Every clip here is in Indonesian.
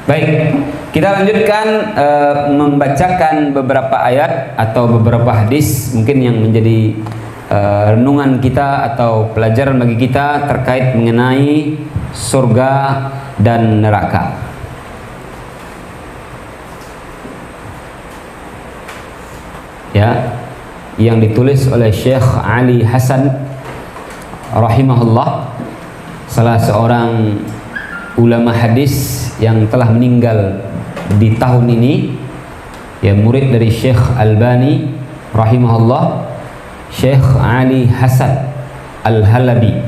Baik, kita lanjutkan membacakan beberapa ayat atau beberapa hadis mungkin yang menjadi renungan kita atau pelajaran bagi kita terkait mengenai surga dan neraka. Ya, yang ditulis oleh Syekh Ali Hasan rahimahullah, salah seorang ulama hadis yang telah meninggal di tahun ini, ya, murid dari Syekh Albani rahimahullah, Syekh Ali Hasan Al-Halabi.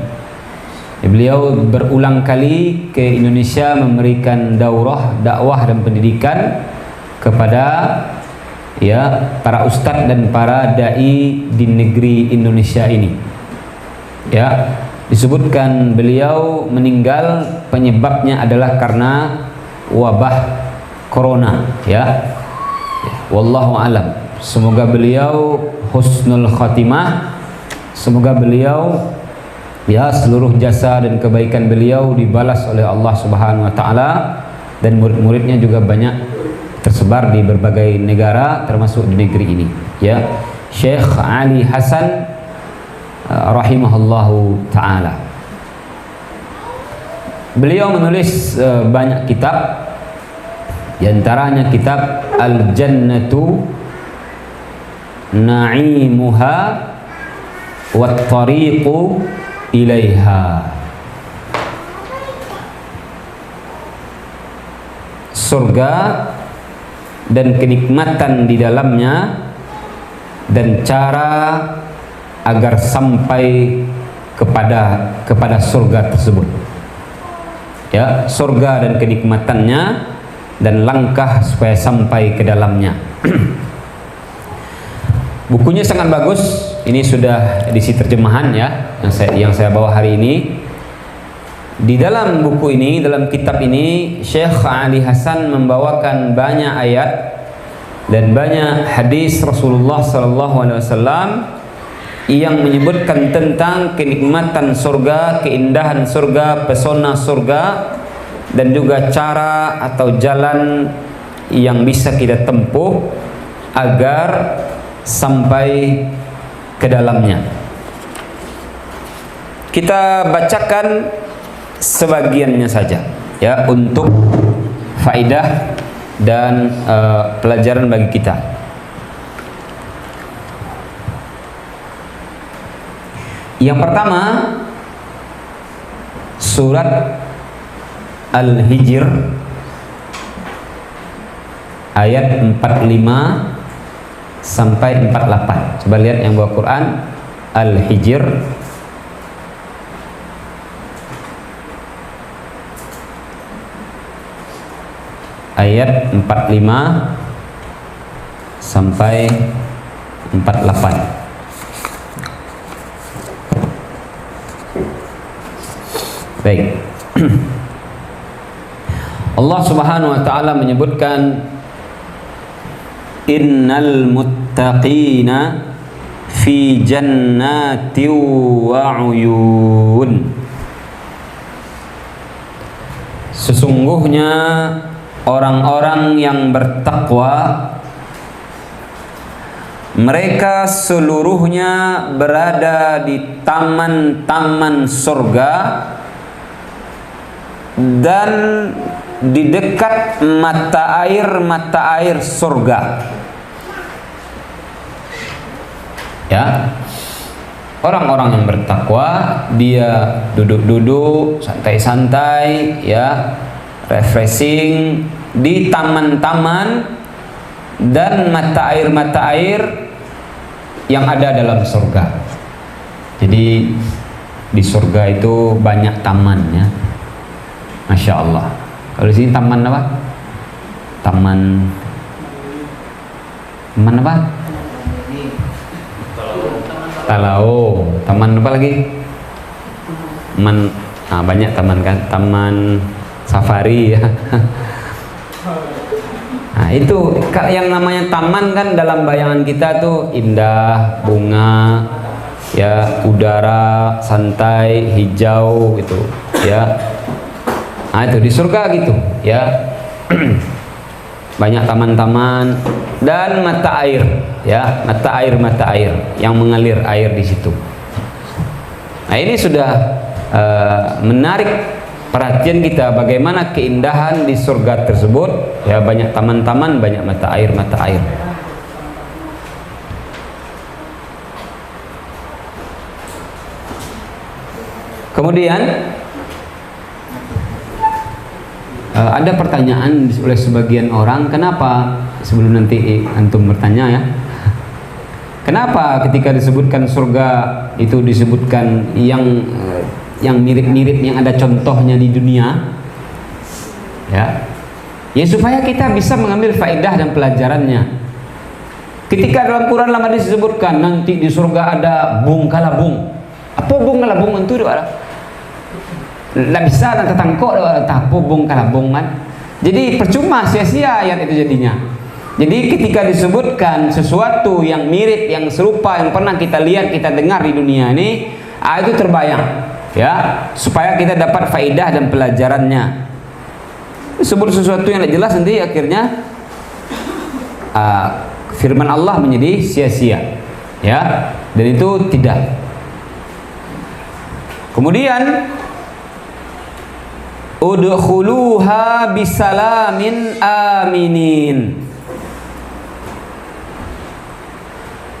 Beliau berulang kali ke Indonesia memberikan dakwah dan pendidikan kepada para ustadz dan para dai di negeri Indonesia ini. Ya, disebutkan beliau meninggal penyebabnya adalah karena wabah corona, ya. Wallahu alam. Semoga beliau husnul khatimah. Semoga beliau seluruh jasa dan kebaikan beliau dibalas oleh Allah Subhanahu wa taala, dan murid-muridnya juga banyak tersebar di berbagai negara termasuk di negeri ini, ya. Syekh Ali Hasan rahimahullahu ta'ala. Beliau menulis banyak kitab, di antaranya kitab Al-Jannatu Na'imuha Wat-Tariqu Ilaiha. Surga dan kenikmatan di dalamnya dan cara agar sampai kepada surga tersebut. Ya, surga dan kenikmatannya dan langkah supaya sampai ke dalamnya. Bukunya sangat bagus. Ini sudah edisi terjemahan, ya, yang saya bawa hari ini. Di dalam buku ini, dalam kitab ini, Syekh Ali Hasan membawakan banyak ayat dan banyak hadis Rasulullah SAW yang menyebutkan tentang kenikmatan surga, keindahan surga, pesona surga, dan juga cara atau jalan yang bisa kita tempuh agar sampai ke dalamnya. Kita bacakan sebagiannya saja, ya, untuk faidah dan pelajaran bagi kita. Yang pertama, surat Al-Hijr ayat 45 sampai 48. Coba lihat yang bawa Quran, Al-Hijr ayat 45 sampai 48. Baik. Allah Subhanahu wa taala menyebutkan innal muttaqina fi jannatin wa uyun. Sesungguhnya orang-orang yang bertakwa, mereka seluruhnya berada di taman-taman surga dan di dekat mata air surga. Ya, orang-orang yang bertakwa dia duduk-duduk santai-santai, ya, refreshing di taman-taman dan mata air yang ada dalam surga. Jadi di surga itu banyak tamannya. Masya Allah. Kalau di sini taman apa? Taman apa? Talau. Taman apa lagi? Banyak taman kan? Taman safari, ya. Nah, itu yang namanya taman kan dalam bayangan kita tuh indah, bunga, ya, udara santai, hijau gitu, ya. Nah, itu di surga gitu, ya. banyak taman-taman dan mata air, ya, mata air yang mengalir air di situ. Nah, ini sudah menarik perhatian kita bagaimana keindahan di surga tersebut, ya, banyak taman-taman, banyak mata air. Kemudian ada pertanyaan oleh sebagian orang, kenapa, sebelum nanti antum bertanya ya, kenapa ketika disebutkan surga itu disebutkan yang mirip-mirip, yang ada contohnya di dunia, ya supaya kita bisa mengambil faedah dan pelajarannya. Ketika dalam Quran lama disebutkan nanti di surga ada bung kalabung, apa bung kalabung itu ada? Tidak bisa dan tetangkok tapo bung kalabung kan. Jadi percuma, sia-sia ayat itu jadinya. Jadi ketika disebutkan sesuatu yang mirip, yang serupa, yang pernah kita lihat, kita dengar di dunia ini, itu terbayang, ya, supaya kita dapat faedah dan pelajarannya. Sebut sesuatu yang tidak jelas nanti akhirnya firman Allah menjadi sia-sia, ya, dan itu tidak. Kemudian udkhuluha bisalamin aminin.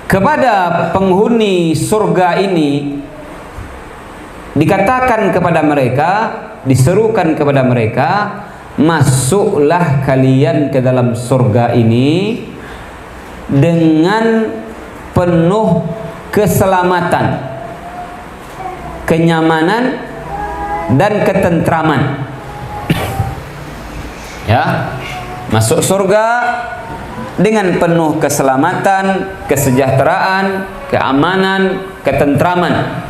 Kepada penghuni surga ini dikatakan kepada mereka, diserukan kepada mereka, masuklah kalian ke dalam surga ini dengan penuh keselamatan, kenyamanan dan ketentraman. Ya, masuk surga dengan penuh keselamatan, kesejahteraan, keamanan, ketentraman.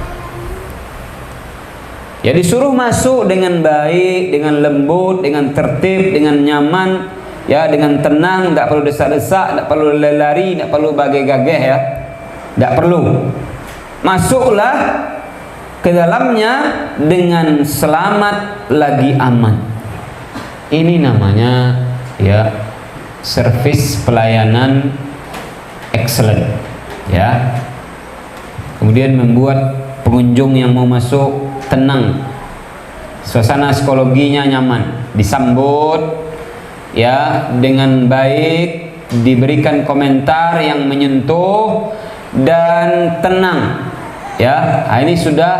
Ya, disuruh masuk dengan baik, dengan lembut, dengan tertib, dengan nyaman, ya, dengan tenang, tidak perlu desak-desak, tidak perlu lari, tidak perlu bagai-gageh, ya, tidak perlu. Masuklah ke dalamnya dengan selamat lagi aman. Ini namanya, ya, servis pelayanan excellent, ya. Kemudian membuat pengunjung yang mau masuk tenang, suasana psikologinya nyaman, disambut, ya, dengan baik, diberikan komentar yang menyentuh dan tenang, ya. Ini sudah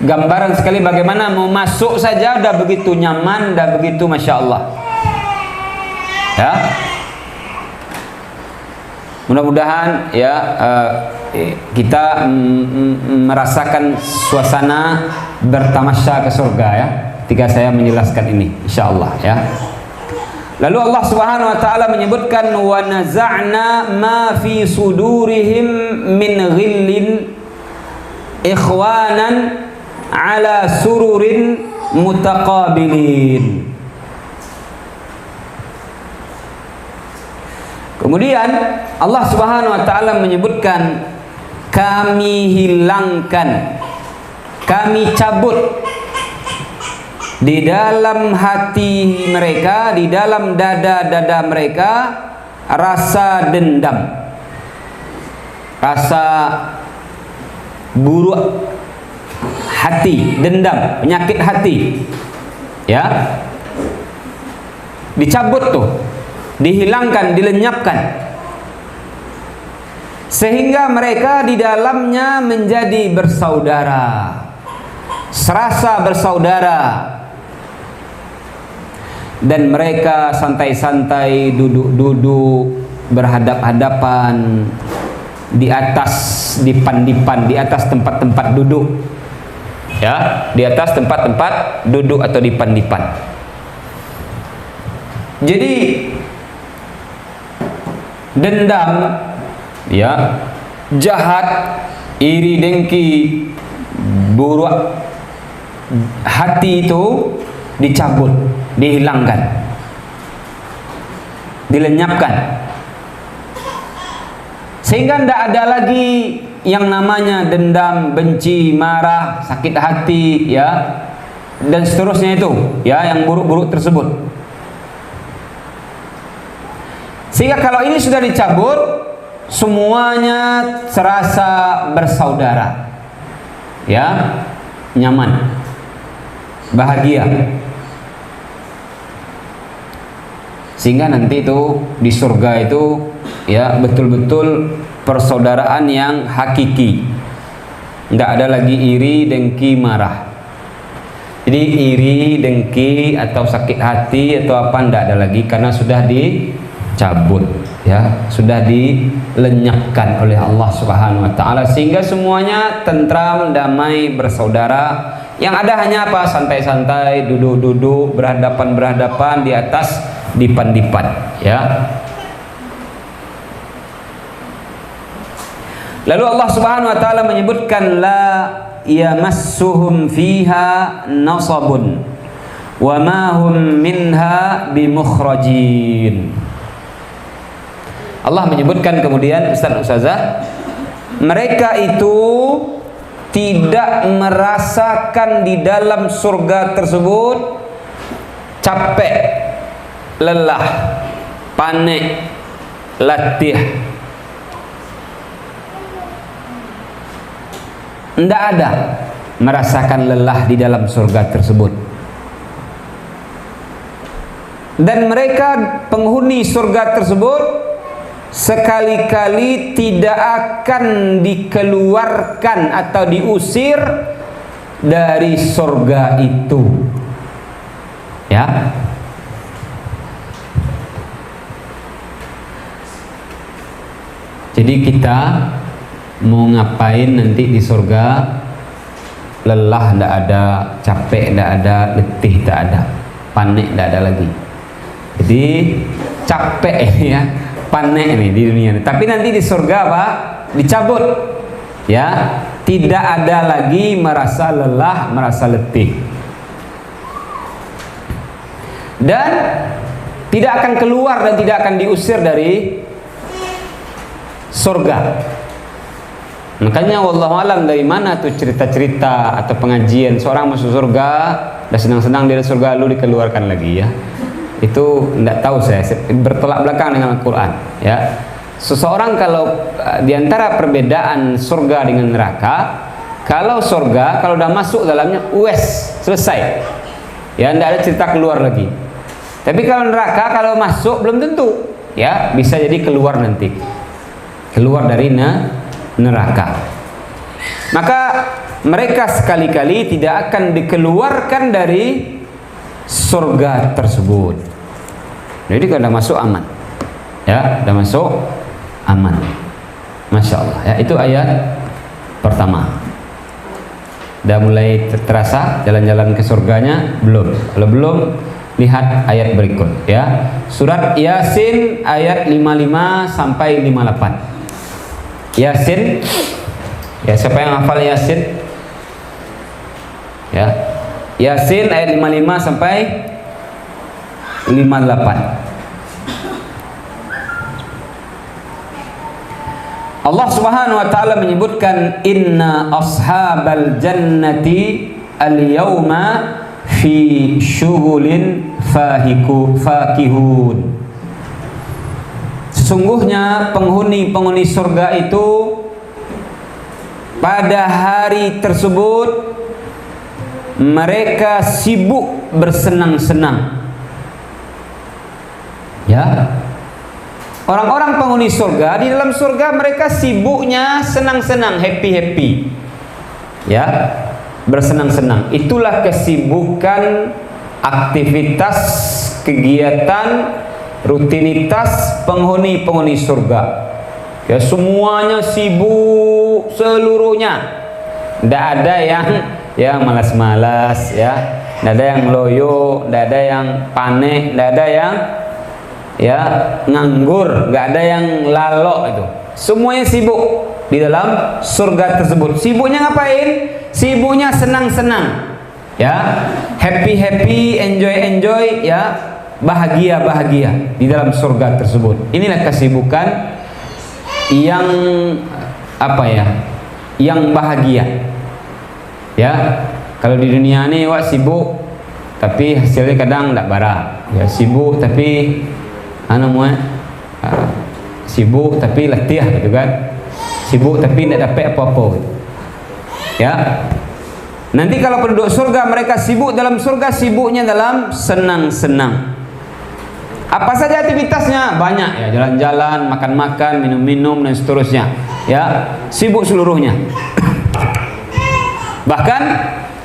gambaran sekali bagaimana mau masuk saja udah begitu nyaman, udah begitu masya Allah, ya. Mudah-mudahan, ya, kita merasakan suasana bertamasya ke surga, ya, ketika saya menjelaskan ini, insya Allah, ya. Lalu Allah Subhanahu wa taala menyebutkan wa naza'na ma fi sudurihim min ghillin ikhwanan ala sururin mutaqabilin. Kemudian Allah Subhanahu wa taala menyebutkan kami hilangkan, kami cabut di dalam hati mereka, di dalam dada-dada mereka rasa dendam, rasa buruk hati, dendam, penyakit hati, ya, dicabut tuh, dihilangkan, dilenyapkan, sehingga mereka di dalamnya menjadi bersaudara, serasa bersaudara, dan mereka santai-santai duduk-duduk berhadap-hadapan di atas dipan-dipan, di atas tempat-tempat duduk, ya, di atas tempat-tempat duduk atau dipan-dipan. Jadi dendam, ya, jahat, iri, dengki, buruk hati itu dicabut, dihilangkan, dilenyapkan, sehingga tidak ada lagi yang namanya dendam, benci, marah, sakit hati, ya, dan seterusnya itu, ya, yang buruk-buruk tersebut. Sehingga kalau ini sudah dicabut, semuanya serasa bersaudara. Ya, nyaman, bahagia. Sehingga nanti itu di surga itu ya betul-betul persaudaraan yang hakiki. Tidak ada lagi iri, dengki, marah. Jadi iri, dengki atau sakit hati atau apa tidak ada lagi karena sudah dicabut, ya, sudah dilenyapkan oleh Allah Subhanahu wa taala sehingga semuanya tentram, damai, bersaudara. Yang ada hanya apa? Santai-santai, duduk-duduk, berhadapan-berhadapan di atas dipan-dipan, ya. Lalu Allah Subhanahu wa taala menyebutkan la yamassuhum fiha nasabun wa ma hum minha bimukhrajin. Allah menyebutkan kemudian Ustazah, mereka itu tidak merasakan di dalam surga tersebut capek, lelah, panik, letih. Tidak ada merasakan lelah di dalam surga tersebut. Dan mereka penghuni surga tersebut sekali-kali tidak akan dikeluarkan atau diusir dari surga itu. Ya. Jadi kita mau ngapain nanti di surga, lelah tidak ada, capek tidak ada, letih tidak ada, panik tidak ada lagi. Jadi capek ya, panik nih di dunia ini. Tapi nanti di surga apa? Dicabut, ya, tidak ada lagi merasa lelah, merasa letih, dan tidak akan keluar dan tidak akan diusir dari surga. Makanya wallahu alam dari mana tuh cerita-cerita atau pengajian seorang masuk surga, udah senang-senang di surga lalu dikeluarkan lagi, ya. Itu tidak tahu saya, bertolak belakang dengan Al-Quran, ya. Seseorang kalau diantara perbedaan surga dengan neraka, kalau surga kalau udah masuk dalamnya selesai, ya, tidak ada cerita keluar lagi. Tapi kalau neraka kalau masuk belum tentu, ya, bisa jadi keluar nanti, keluar dari neraka. Maka mereka sekali-kali tidak akan dikeluarkan dari surga tersebut. Jadi kalau sudah masuk aman, ya, sudah masuk aman. Masya Allah, ya, itu ayat pertama. Sudah mulai terasa jalan-jalan ke surganya? Belum. Kalau belum, lihat ayat berikut, ya. Surat Yasin ayat 55 sampai 58. Yasin, ya, siapa yang hafal Yasin? Ya, Yasin ayat 55 sampai 58. Allah Subhanahu wa taala menyebutkan inna ashabal jannati al-yawma fi syughulin fakihun. Sesungguhnya penghuni surga itu pada hari tersebut mereka sibuk bersenang-senang. Ya. Orang-orang penghuni surga, di dalam surga mereka sibuknya senang-senang, happy-happy. Ya, bersenang-senang. Itulah kesibukan, aktivitas, kegiatan, rutinitas penghuni surga. Ya, semuanya sibuk seluruhnya. Tidak ada yang malas-malas, ya. Tidak ada yang loyo, tidak ada yang panik, tidak ada yang nganggur, nggak ada yang lalo itu. Semuanya sibuk di dalam surga tersebut. Sibuknya ngapain? Sibuknya senang-senang, ya, happy-happy, enjoy-enjoy, ya, bahagia-bahagia di dalam surga tersebut. Inilah kesibukan yang yang bahagia. Ya, kalau di dunia ini sibuk tapi hasilnya kadang tidak barang. Ya, sibuk tapi sibuk tapi letih gitu kan, sibuk tapi tidak dapat apa-apa gitu. Ya, nanti kalau penduduk surga mereka sibuk dalam surga, sibuknya dalam senang-senang. Apa saja aktivitasnya? Banyak ya, jalan-jalan, makan-makan, minum-minum dan seterusnya. Ya, sibuk seluruhnya. Bahkan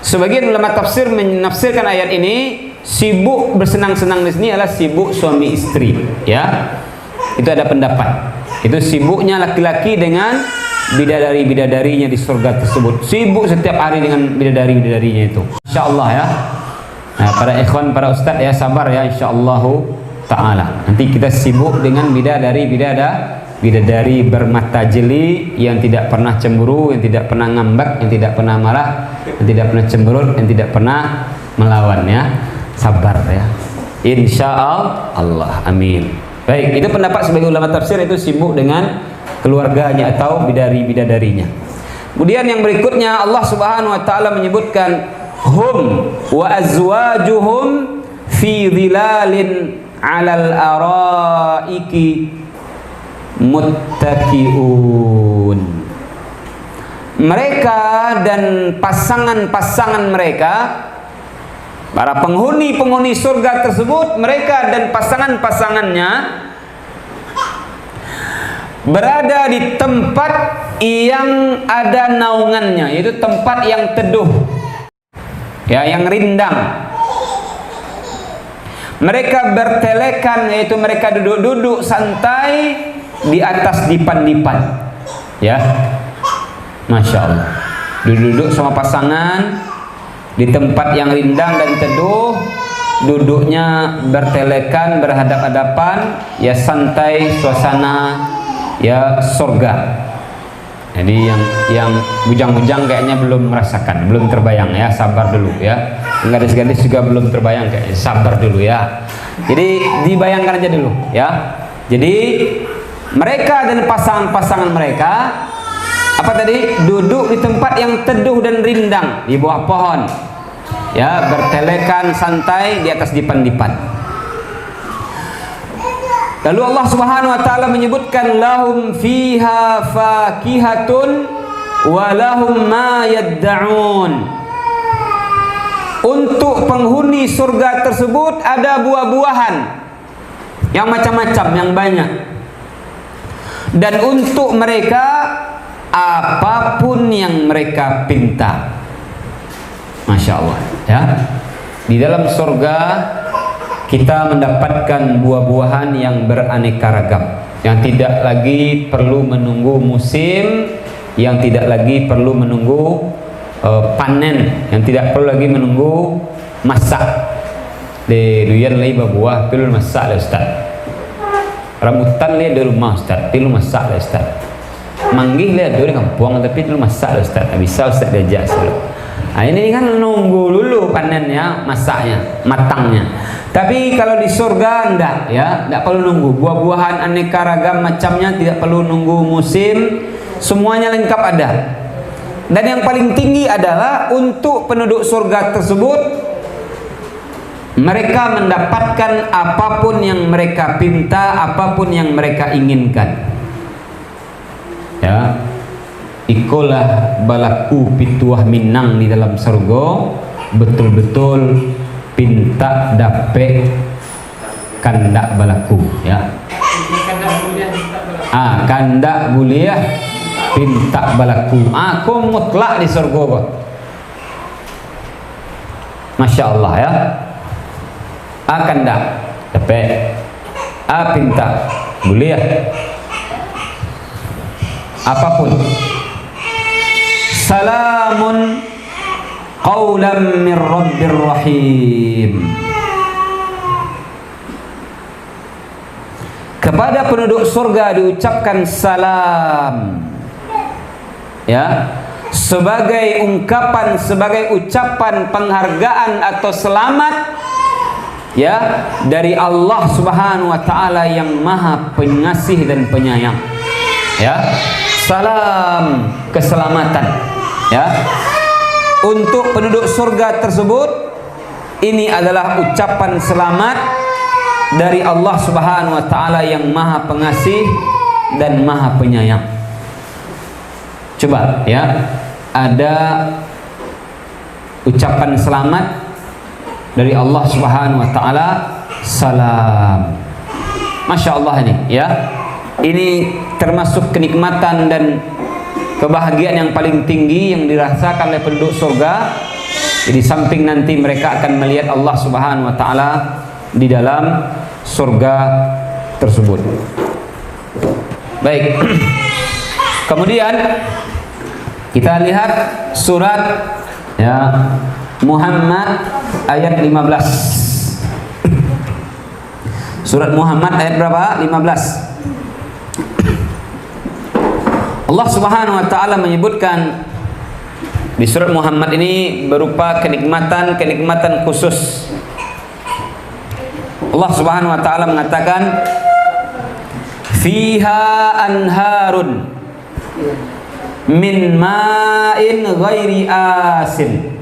sebagian ulama tafsir menafsirkan ayat ini, sibuk bersenang-senang di sini adalah sibuk suami istri. Ya, itu ada pendapat. Itu sibuknya laki-laki dengan bidadari-bidadarinya di surga tersebut. Sibuk setiap hari dengan bidadari-bidadarinya itu. InsyaAllah ya. Nah, para ikhwan, para ustadz ya, sabar ya, insyaallah ta'ala. Nanti kita sibuk dengan bidadari bermata jeli, yang tidak pernah cemburu, yang tidak pernah ngambek, yang tidak pernah marah, yang tidak pernah cemberut, yang tidak pernah melawan ya. Sabar ya. Insyaallah. Amin. Baik, itu pendapat sebagai ulama tafsir, itu sibuk dengan keluarganya atau bidadari-bidadarinya. Kemudian yang berikutnya Allah Subhanahu wa taala menyebutkan hum wa azwajuhum fi dhilalin 'alal araiki muttaqiun. Mereka dan pasangan-pasangan mereka, para penghuni-penghuni surga tersebut, mereka dan pasangan-pasangannya berada di tempat yang ada naungannya, yaitu tempat yang teduh ya, yang rindang. Mereka bertelekan, yaitu mereka duduk-duduk santai di atas dipan-dipan ya. Masya Allah, duduk-duduk sama pasangan di tempat yang rindang dan teduh, duduknya bertelekan, berhadap-hadapan ya, santai, suasana ya surga. Jadi yang bujang-bujang kayaknya belum merasakan, belum terbayang ya, sabar dulu ya. Gadis-gadis juga belum terbayang kayaknya, sabar dulu ya. Jadi dibayangkan aja dulu ya. Jadi mereka dan pasangan-pasangan mereka apa tadi, duduk di tempat yang teduh dan rindang di bawah pohon ya, bertelekan santai di atas dipan-dipan. Lalu Allah Subhanahu wa taala menyebutkan lahum fiha fakihatun wa lahum ma yadda'un. Untuk penghuni surga tersebut ada buah-buahan yang macam-macam, yang banyak. Dan untuk mereka apapun yang mereka pinta. Masya Allah ya. Di dalam surga kita mendapatkan buah-buahan yang beraneka ragam, yang tidak lagi perlu menunggu musim, yang tidak lagi perlu menunggu panen, yang tidak perlu lagi menunggu masak. De duyan lagi buah perlu masak lah Ustaz. Rambutan dia di rumah Ustaz, perlu masak lah Ustaz. Manggih dia di kampung tapi perlu masak lah Ustaz. Tak bisa Ustaz diajak selalu. Nah, ini kan nunggu dulu panennya, masaknya, matangnya. Tapi kalau di surga enggak ya, enggak perlu nunggu. Buah-buahan aneka ragam macamnya, tidak perlu nunggu musim, semuanya lengkap ada. Dan yang paling tinggi adalah untuk penduduk surga tersebut, mereka mendapatkan apapun yang mereka pinta, apapun yang mereka inginkan. Ya. Ikolah balaku pituah minang di dalam surga, betul-betul pinta dape kandak balaku ya. Kandak buliah pinta balaku. Aku mutlak di surga kok. Masya Allah ya. Kandak dape, pinta buliah apapun. Salamun qawlan min rabbir rahim. Kepada penduduk surga diucapkan salam ya, sebagai ungkapan, sebagai ucapan penghargaan atau selamat ya dari Allah Subhanahu wa taala yang Maha Pengasih dan Penyayang ya. Salam, keselamatan ya untuk penduduk surga tersebut. Ini adalah ucapan selamat dari Allah Subhanahu wa taala yang Maha Pengasih dan Maha Penyayang. Coba ya, ada ucapan selamat dari Allah Subhanahu wa taala, salam. Masya Allah ini ya. Ini termasuk kenikmatan dan kebahagiaan yang paling tinggi yang dirasakan oleh penduduk surga. Jadi samping nanti mereka akan melihat Allah Subhanahu wa taala di dalam surga tersebut. Baik. Kemudian kita lihat surat ya Muhammad ayat 15. Surat Muhammad ayat berapa? 15. Allah Subhanahu wa taala menyebutkan di surat Muhammad ini berupa kenikmatan khusus. Allah Subhanahu wa taala mengatakan, fiha anharun min ma'in ghairi asin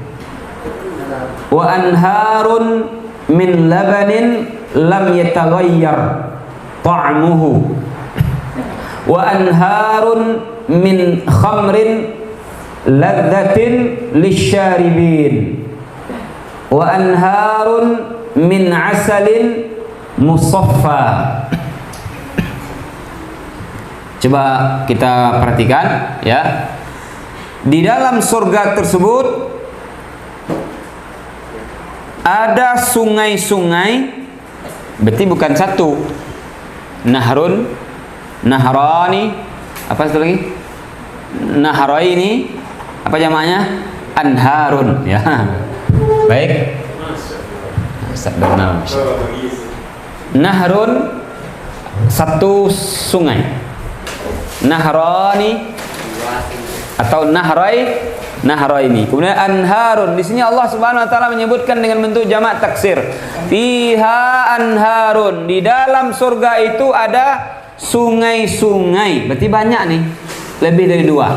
wa anharun min labanin lam yataghayyar ta'muhu wa anharun min khamrin ladzatin lisyaribin wa anharun min asalin musaffa. Coba kita perhatikan ya. Di dalam surga tersebut ada sungai-sungai, berarti bukan satu. Nahrun, nahrani, apa satu lagi? Nahraini, apa jamaknya? Anharun ya. Baik. Nahrun, satu sungai. Nahrani atau nahraini. Kemudian anharun, di sini Allah Subhanahu wa taala menyebutkan dengan bentuk jamak taksir. Fiha anharun, di dalam surga itu ada sungai-sungai. Berarti banyak nih, lebih dari 2.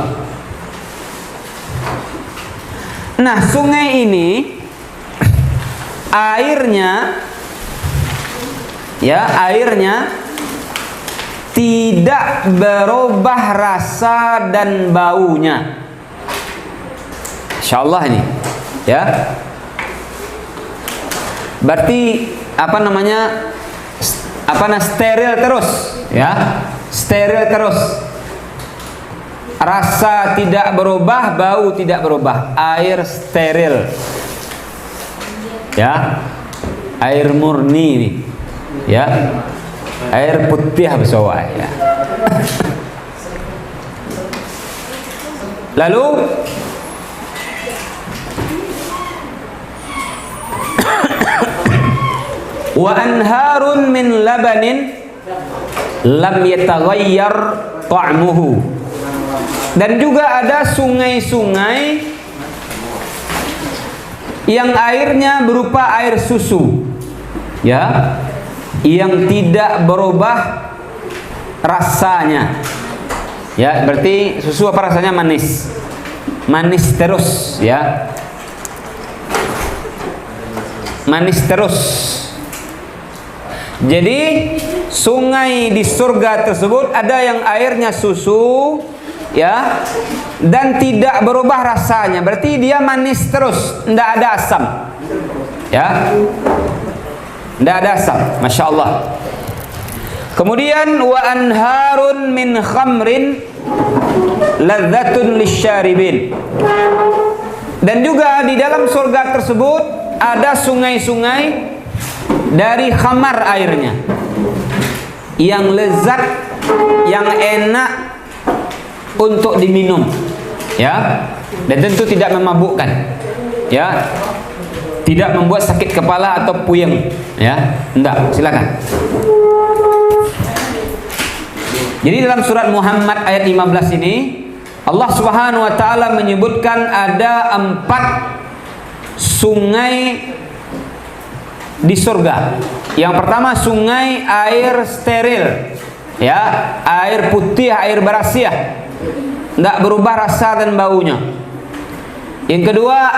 Nah, sungai ini airnya tidak berubah rasa dan baunya. Insyaallah ini ya. Berarti steril terus ya. Steril terus. Rasa tidak berubah, bau tidak berubah. Air steril. Ya. Air murni ini. Ya. Air putih bersoai ya. Lalu wa anharun min labanin lam yataghayyar ta'muhu. Dan juga ada sungai-sungai yang airnya berupa air susu ya, yang tidak berubah rasanya ya. Berarti susu apa rasanya? Manis terus ya, manis terus. Jadi sungai di surga tersebut ada yang airnya susu ya, dan tidak berubah rasanya. Berarti dia manis terus, tidak ada asam ya, tidak ada asam. Masya Allah. Kemudian wa anharun min khamrin ladzatun lisyaribin. Dan juga di dalam surga tersebut ada sungai-sungai dari khamar airnya, yang lezat, yang enak untuk diminum ya, dan tentu tidak memabukkan ya, tidak membuat sakit kepala atau puyeng ya, enggak. Silakan. Jadi dalam surat Muhammad ayat 15 ini Allah Subhanahu wa taala menyebutkan ada 4 sungai di surga. Yang pertama sungai air steril ya, air putih, air berasiah, tidak berubah rasa dan baunya. Yang kedua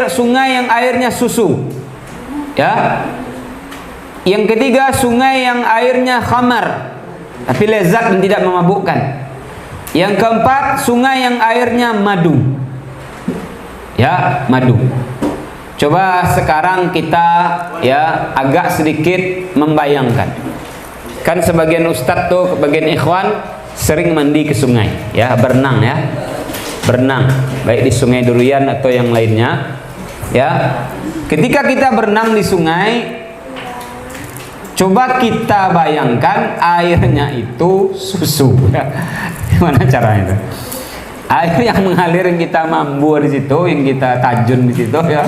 sungai yang airnya susu ya. Yang ketiga, sungai yang airnya khamar, tapi lezat dan tidak memabukkan. Yang keempat, sungai yang airnya madu. Ya, madu. Coba sekarang kita ya agak sedikit membayangkan. Kan sebagian ustadz tuh, sebagian ikhwan sering mandi ke sungai, ya, berenang ya. Berenang, baik di Sungai Durian atau yang lainnya. Ya. Ketika kita berenang di sungai, coba kita bayangkan airnya itu susu. Gimana caranya itu? Air yang mengalir, yang kita mambu di situ, yang kita tajun di situ ya,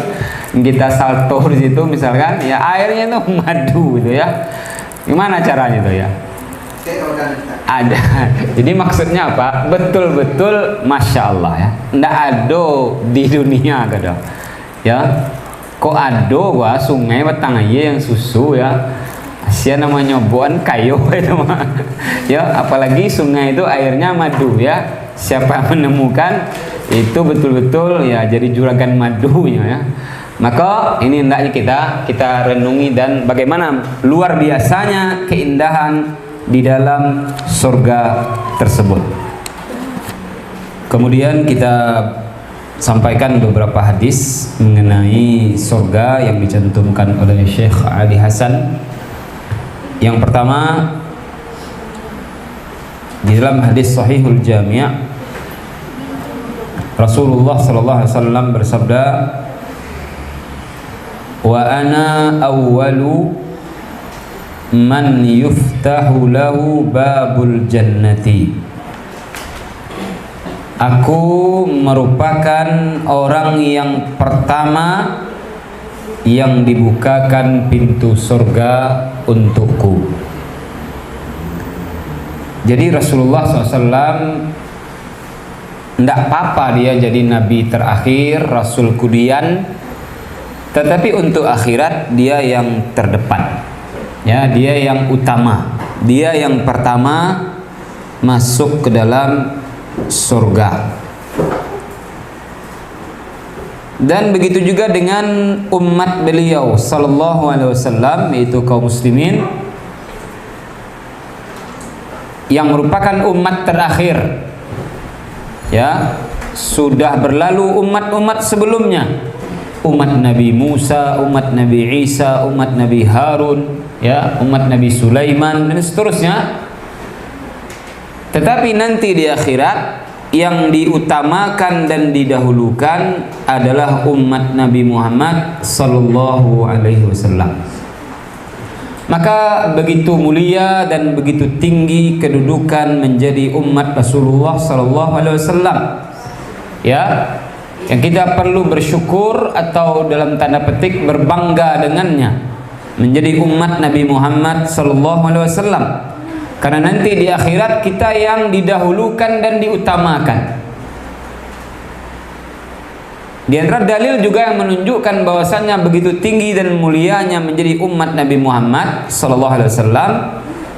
yang kita salto di situ misalkan, ya airnya itu madu gitu ya. Gimana caranya itu ya? Ada. Jadi maksudnya apa? Betul-betul masya Allah ya. Ndak ada di dunia kada. Ya. Kok ada gua sungai batang aja yang susu ya. Asia namanya nyoboan kayu itu mah. Ya, apalagi sungai itu airnya madu ya. Siapa yang menemukan itu betul-betul ya jadi juragan madunya ya. Maka ini hendaknya kita renungi dan bagaimana luar biasanya keindahan di dalam surga tersebut. Kemudian kita sampaikan beberapa hadis mengenai surga yang dicantumkan oleh Syekh Ali Hasan. Yang pertama, di dalam hadis Sahihul Jami' Rasulullah sallallahu alaihi wasallam bersabda, "Wa ana awwalu man yuftahu lahu babul jannati." Aku merupakan orang yang pertama yang dibukakan pintu surga untukku. Jadi Rasulullah SAW tidak apa-apa dia jadi nabi terakhir, rasul kemudian, tetapi untuk akhirat dia yang terdepan. Ya, dia yang utama, dia yang pertama masuk ke dalam surga. Dan begitu juga dengan umat beliau sallallahu alaihi wasallam, yaitu kaum muslimin yang merupakan umat terakhir. Ya, sudah berlalu umat-umat sebelumnya. Umat Nabi Musa, umat Nabi Isa, umat Nabi Harun, ya, umat Nabi Sulaiman dan seterusnya. Tetapi nanti di akhirat yang diutamakan dan didahulukan adalah umat Nabi Muhammad sallallahu alaihi wasallam. Maka begitu mulia dan begitu tinggi kedudukan menjadi umat Rasulullah sallallahu alaihi wasallam. Ya, yang kita perlu bersyukur atau dalam tanda petik berbangga dengannya, menjadi umat Nabi Muhammad sallallahu alaihi wasallam. Karena nanti di akhirat kita yang didahulukan dan diutamakan. Di antara dalil juga yang menunjukkan bahwasannya begitu tinggi dan mulianya menjadi umat Nabi Muhammad sallallahu alaihi wasallam,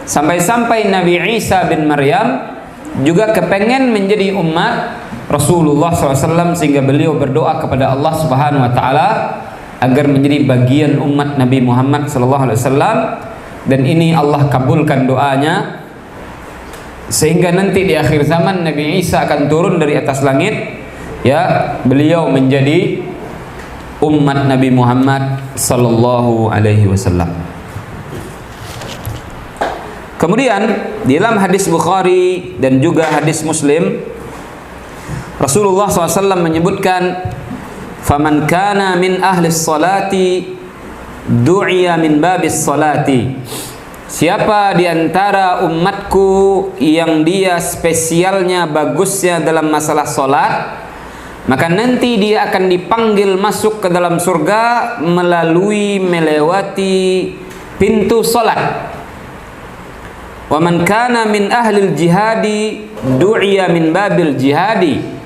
sampai-sampai Nabi Isa bin Maryam juga kepengen menjadi umat Rasulullah SAW, sehingga beliau berdoa kepada Allah Subhanahu wa taala agar menjadi bagian umat Nabi Muhammad sallallahu alaihi wasallam. Dan ini Allah kabulkan doanya, sehingga nanti di akhir zaman Nabi Isa akan turun dari atas langit, ya, beliau menjadi umat Nabi Muhammad sallallahu alaihi wasallam. Kemudian di dalam hadis Bukhari dan juga hadis Muslim, Rasulullah SAW menyebutkan, "Faman kana min ahli sholati du'iya min babis salati." Siapa di antara umatku yang dia spesialnya bagusnya dalam masalah salat, maka nanti dia akan dipanggil masuk ke dalam surga melalui melewati pintu salat. Wa man kana min ahli jihadi du'iya min babil jihadi.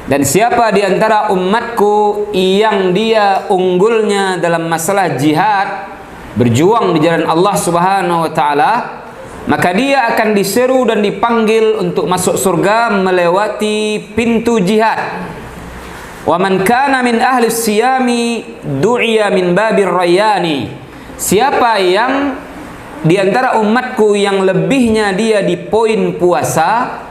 Dan siapa di antara umatku yang dia unggulnya dalam masalah jihad, berjuang di jalan Allah Subhanahu wa taala, maka dia akan diseru dan dipanggil untuk masuk surga melewati pintu jihad. Wa man kana min ahli siyami du'iya min babir rayyani. siapa yang di antara umatku yang lebihnya dia di poin puasa,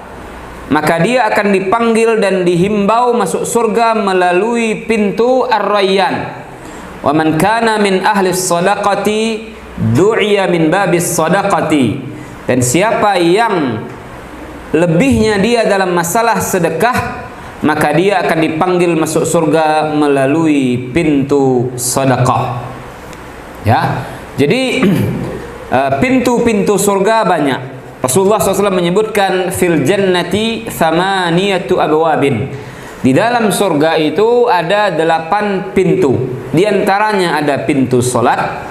maka dia akan dipanggil dan dihimbau masuk surga melalui pintu Ar-Rayyan. Wa man kana min ahli shadaqati du'iya min babis shadaqati. Dan siapa yang lebihnya dia dalam masalah sedekah, maka dia akan dipanggil masuk surga melalui pintu sedekah. Ya. Jadi pintu-pintu surga banyak. Rasulullah SAW menyebutkan fil jannati thamaniyatu abwabin. Di dalam surga itu ada 8 pintu. Di antaranya ada pintu salat,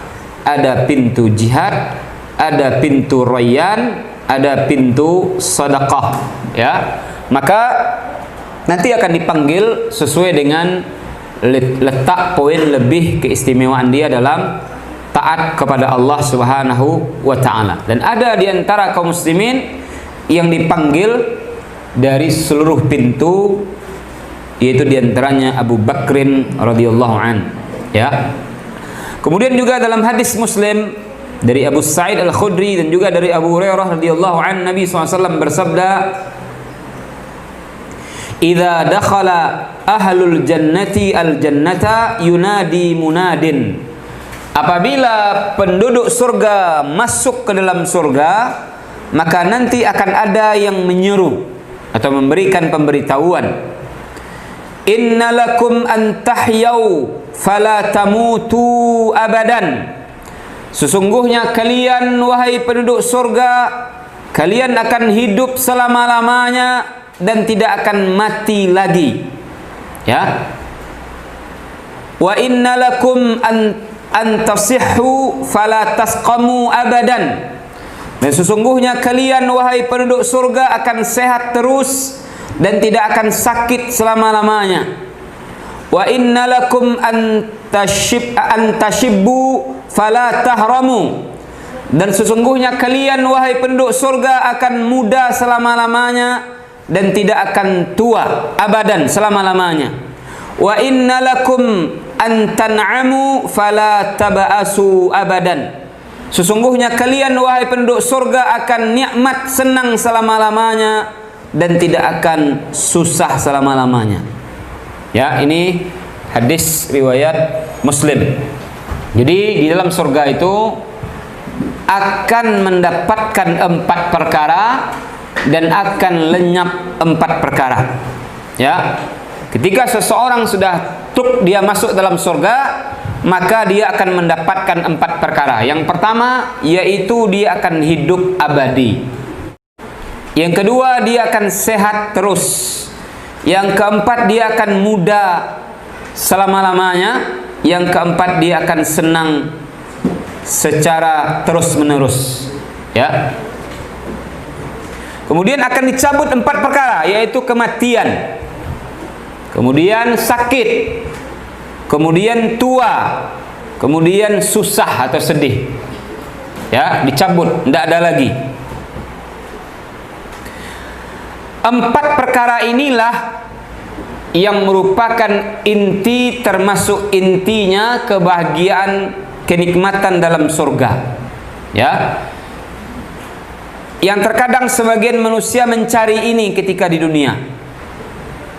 ada pintu jihad, ada pintu rayyan, ada pintu sedekah. Ya. Maka nanti akan dipanggil sesuai dengan letak poin lebih keistimewaan dia dalam taat kepada Allah Subhanahu wa taala. Dan ada di antara kaum muslimin yang dipanggil dari seluruh pintu, yaitu di antaranya Abu Bakrin radhiyallahu an, ya. Kemudian juga dalam hadis Muslim dari Abu Sa'id Al-Khudri dan juga dari Abu Hurairah radhiyallahu an, Nabi SAW bersabda, "Idza dakhala ahlul jannati al-jannata yunadi munadin." Apabila penduduk surga masuk ke dalam surga, maka nanti akan ada yang menyeru atau memberikan pemberitahuan. Innalakum an tahyau fala tamutu abadan. Sesungguhnya kalian wahai penduduk surga, kalian akan hidup selama-lamanya dan tidak akan mati lagi. Ya. Wa innalakum an tasihhu fala tasqamu abadan. Dan sesungguhnya kalian wahai penduduk surga akan sehat terus dan tidak akan sakit selama-lamanya. Wa innalakum an tashibbu fala tahramu. Dan sesungguhnya kalian wahai penduduk surga akan muda selama-lamanya dan tidak akan tua abadan selama-lamanya. Wa innalakum an tan'amu fala taba'asu abadan. Sesungguhnya kalian wahai penduduk surga akan nikmat senang selama-lamanya dan tidak akan susah selama-lamanya. Ya, ini hadis riwayat Muslim. Jadi di dalam surga itu akan mendapatkan 4 perkara dan akan lenyap 4 perkara. Ya. Ketika seseorang sudah dia masuk dalam surga, maka dia akan mendapatkan 4 perkara. Yang pertama yaitu dia akan hidup abadi. Yang kedua dia akan sehat terus. Yang keempat dia akan muda selama-lamanya. Yang keempat dia akan senang secara terus-menerus. Ya. Kemudian akan dicabut 4 perkara, yaitu kematian, kemudian sakit, kemudian tua, kemudian susah atau sedih. Ya, dicabut, tidak ada lagi. 4 perkara inilah yang merupakan inti, termasuk intinya kebahagiaan, kenikmatan dalam surga. Ya. Yang terkadang sebagian manusia mencari ini ketika di dunia.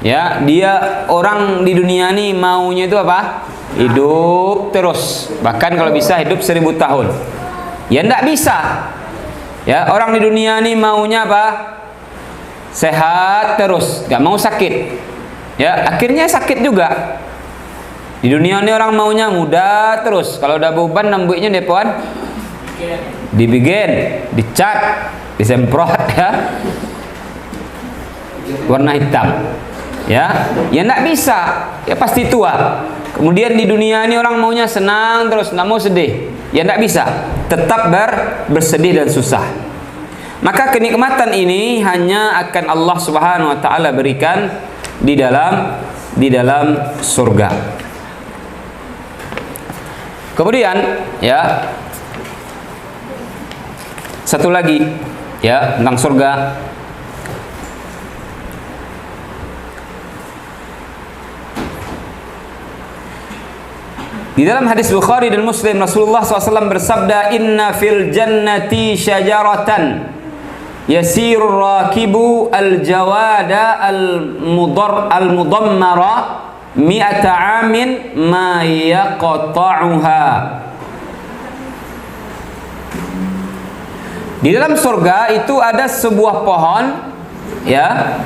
Ya, dia orang di dunia ini maunya itu apa? Hidup terus. Bahkan kalau bisa hidup 1000 tahun. Ya enggak bisa. Ya, orang di dunia ini maunya apa? Sehat terus, enggak mau sakit. Ya, akhirnya sakit juga. Di dunia ini orang maunya muda terus. Kalau udah beban rambutnya depan dibikin, dicat, disemprot, ya, warna hitam. Ya, ya enggak bisa, ya pasti tua. Kemudian di dunia ini orang maunya senang terus, enggak mau sedih. Ya enggak bisa, tetap bersedih dan susah. Maka kenikmatan ini hanya akan Allah Subhanahu wa taala berikan di dalam surga. Kemudian ya, satu lagi ya tentang surga. Di dalam hadis Bukhari dan Muslim, Rasulullah SAW bersabda, "Inna fil jannati syajaratan yasirur rakibu al-jawada al-mudammara mi'ata amin ma yaqta'uha." Di dalam surga itu ada sebuah pohon, ya,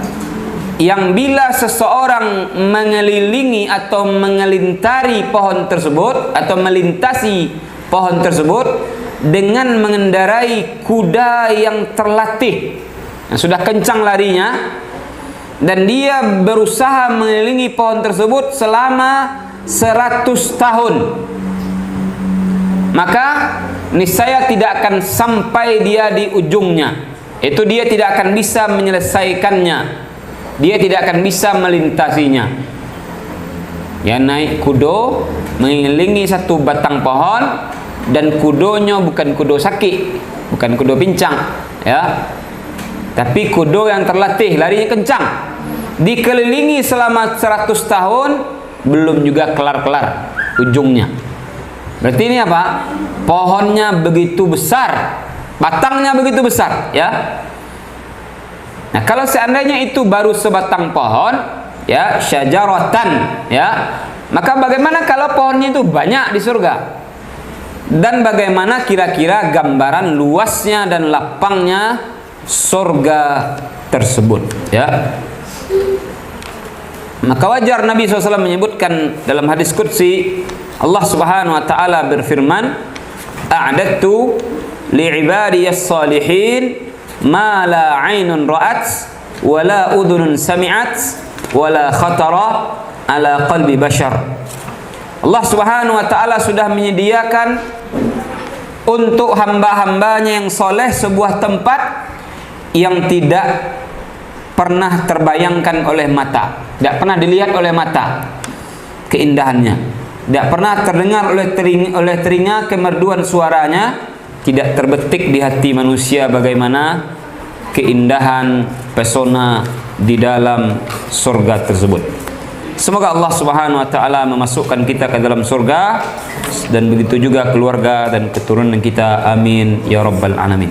yang bila seseorang mengelilingi atau mengelintari pohon tersebut atau melintasi pohon tersebut dengan mengendarai kuda yang terlatih, yang sudah kencang larinya, dan dia berusaha mengelilingi pohon tersebut selama 100 tahun, maka niscaya tidak akan sampai dia di ujungnya. Itu dia tidak akan bisa menyelesaikannya, dia tidak akan bisa melintasinya. Ya, naik kudo mengelilingi satu batang pohon, dan kudonya bukan kudo sakit, bukan kudo pincang, ya, tapi kudo yang terlatih, larinya kencang. Dikelilingi selama 100 tahun belum juga kelar-kelar ujungnya. Berarti ini apa? Pohonnya begitu besar, batangnya begitu besar, ya. Nah, kalau seandainya itu baru sebatang pohon, ya, syajaratan, ya, maka bagaimana kalau pohonnya itu banyak di surga? Dan bagaimana kira-kira gambaran luasnya dan lapangnya surga tersebut, ya? Maka wajar Nabi SAW menyebutkan dalam hadis qudsi, Allah Subhanahu wa taala berfirman, "A'dattu li'ibadiyas salihin ma la 'ainun ra'at wa la udhunun sami'at wa la khatara ala qalbi bashar." Allah Subhanahu wa taala sudah menyediakan untuk hamba-hambanya yang soleh sebuah tempat yang tidak pernah terbayangkan oleh mata, tidak pernah dilihat oleh mata keindahannya, tidak pernah terdengar oleh telinga kemerduan suaranya, tidak terbetik di hati manusia bagaimana keindahan pesona di dalam surga tersebut. Semoga Allah Subhanahu wa taala memasukkan kita ke dalam surga, dan begitu juga keluarga dan keturunan kita. Amin ya rabbal alamin.